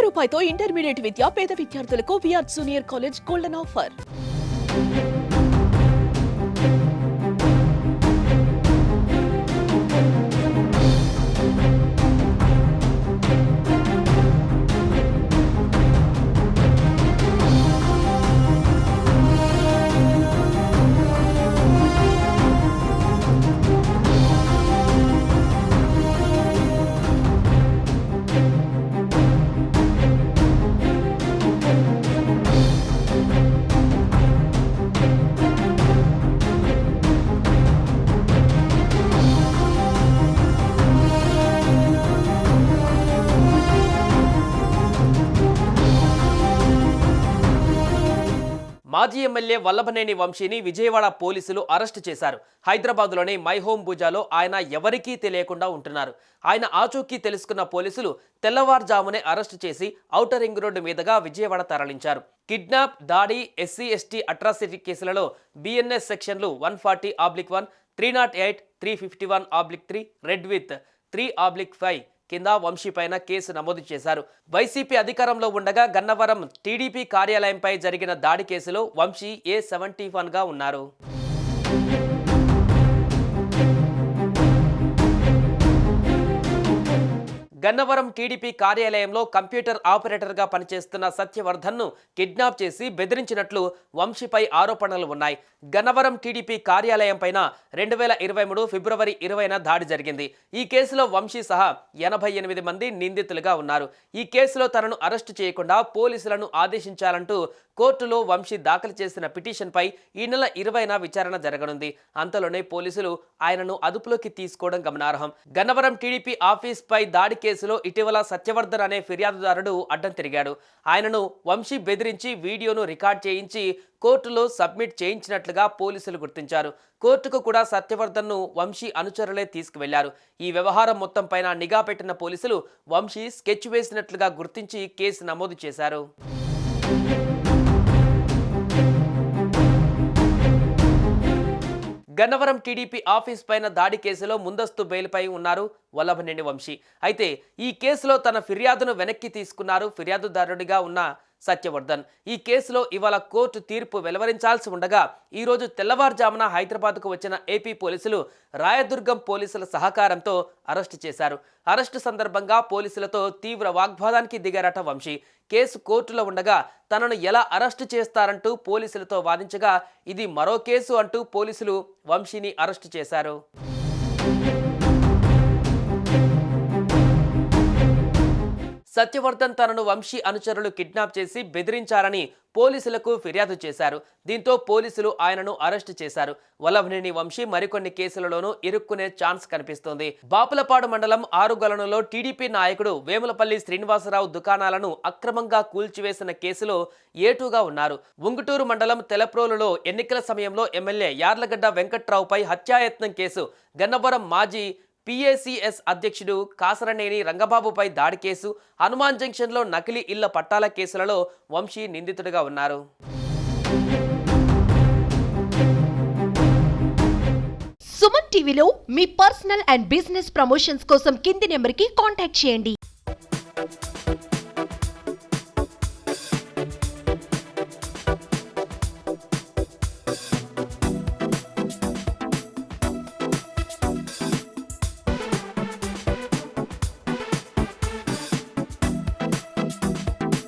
రూపాయితో intermediate విద్య పేద విద్యార్థులకు VR junior college golden offer. మాజీ ఎమ్మెల్యే వల్లభనేని వంశీని విజయవాడ పోలీసులు అరెస్టు చేశారు. హైదరాబాద్లోని మై హోమ్ భుజాలో ఆయన ఎవరికీ తెలియకుండా ఉంటున్నారు. ఆయన ఆచూకీ తెలుసుకున్న పోలీసులు తెల్లవారుజామునే అరెస్టు చేసి ఔటర్ రింగ్ రోడ్డు మీదుగా విజయవాడ తరలించారు. కిడ్నాప్, దాడి, ఎస్సీ/ఎస్టీ అట్రాసిటీ కేసులలో బిఎన్ఎస్ సెక్షన్లు 140/1, 308, 351/3, రెడ్ విత్ 3/5 కింద వంశీ పైన కేసు నమోదు చేశారు. వైసీపీ అధికారంలో ఉండగా గన్నవరం టీడీపీ కార్యాలయంపై జరిగిన దాడి కేసులో వంశీ A71గా ఉన్నారు. గన్నవరం టీడీపీ కార్యాలయంలో కంప్యూటర్ ఆపరేటర్గా పనిచేస్తున్న సత్యవర్ధన్ను కిడ్నాప్ చేసి బెదిరించినట్లు వంశీపై ఆరోపణలు ఉన్నాయి. గన్నవరం టీడీపీ కార్యాలయం పైన 2023 ఫిబ్రవరి 20న దాడి జరిగింది. ఈ కేసులో వంశీ సహా 88 మంది నిందితులుగా ఉన్నారు. ఈ కేసులో తనను అరెస్టు చేయకుండా పోలీసులను ఆదేశించాలంటూ కోర్టులో వంశీ దాఖలు చేసిన పిటిషన్పై ఈ నెల 20న విచారణ జరగనుంది. అంతలోనే పోలీసులు ఆయనను అదుపులోకి తీసుకోవడం గమనార్హం. గన్నవరం టీడీపీ ఆఫీస్పై దాడి కేసులో ఇటీవల సత్యవర్ధన్ అనే ఫిర్యాదుదారుడు అడ్డం తిరిగాడు. ఆయనను వంశీ బెదిరించి వీడియోను రికార్డ్ చేయించి కోర్టులో సబ్మిట్ చేయించినట్లుగా పోలీసులు గుర్తించారు. కోర్టుకు కూడా సత్యవర్ధన్ను వంశీ అనుచరులే తీసుకువెళ్లారు. ఈ వ్యవహారం మొత్తం పైన నిఘా పెట్టిన పోలీసులు వంశీ స్కెచ్ వేసినట్లుగా గుర్తించి కేసు నమోదు చేశారు. గన్నవరం టీడీపీ ఆఫీస్ పైన దాడి కేసులో ముందస్తు బెయిల్పై ఉన్నారు వల్లభనేని వంశీ. అయితే ఈ కేసులో తన ఫిర్యాదును వెనక్కి తీసుకున్నారు ఫిర్యాదుదారుడిగా ఉన్న సత్యవర్ధన్. ఈ కేసులో ఇవాళ కోర్టు తీర్పు వెలువరించాల్సి ఉండగా ఈరోజు తెల్లవారుజామున హైదరాబాద్కు వచ్చిన ఏపీ పోలీసులు రాయదుర్గం పోలీసుల సహకారంతో అరెస్టు చేశారు. అరెస్టు సందర్భంగా పోలీసులతో తీవ్ర వాగ్వాదానికి దిగారట వంశీ. కేసు కోర్టులో ఉండగా తనను ఎలా అరెస్టు చేస్తారంటూ పోలీసులతో వాదించగా ఇది మరో కేసు అంటూ పోలీసులు వంశీని అరెస్టు చేశారు. సత్యవర్ధన్ తనను వంశీ అనుచరులు కిడ్నాప్ చేసి బెదిరించారని పోలీసులకు ఫిర్యాదు చేశారు. దీంతో పోలీసులు ఆయనను అరెస్టు చేశారు. వల్లభనేని వంశీ మరికొన్ని కేసులలోనూ ఇరుక్కునే ఛాన్స్ కనిపిస్తోంది. బాపులపాడు మండలం ఆరుగొలనులో టీడీపీ నాయకుడు వేములపల్లి శ్రీనివాసరావు దుకాణాలను అక్రమంగా కూల్చివేసిన కేసులో ఏటూగా ఉన్నారు. ఉంగుటూరు మండలం తెలప్రోలులో ఎన్నికల సమయంలో ఎమ్మెల్యే యార్లగడ్డ వెంకట్రావుపై హత్యాయత్నం కేసు, గన్నవరం మాజీ PACS అధ్యక్షుడు కాసరనేని రంగబాబుపై దాడి కేసు, హనుమాన్ జంక్షన్లో నకిలీ ఇళ్ల పట్టాల కేసులలో వంశీ నిందితుడిగా ఉన్నారు. సుమన్ టీవీలో మీ పర్సనల్ అండ్ బిజినెస్ ప్రమోషన్స్ కోసం కింది నెంబర్కి కాంటాక్ట్ చేయండి.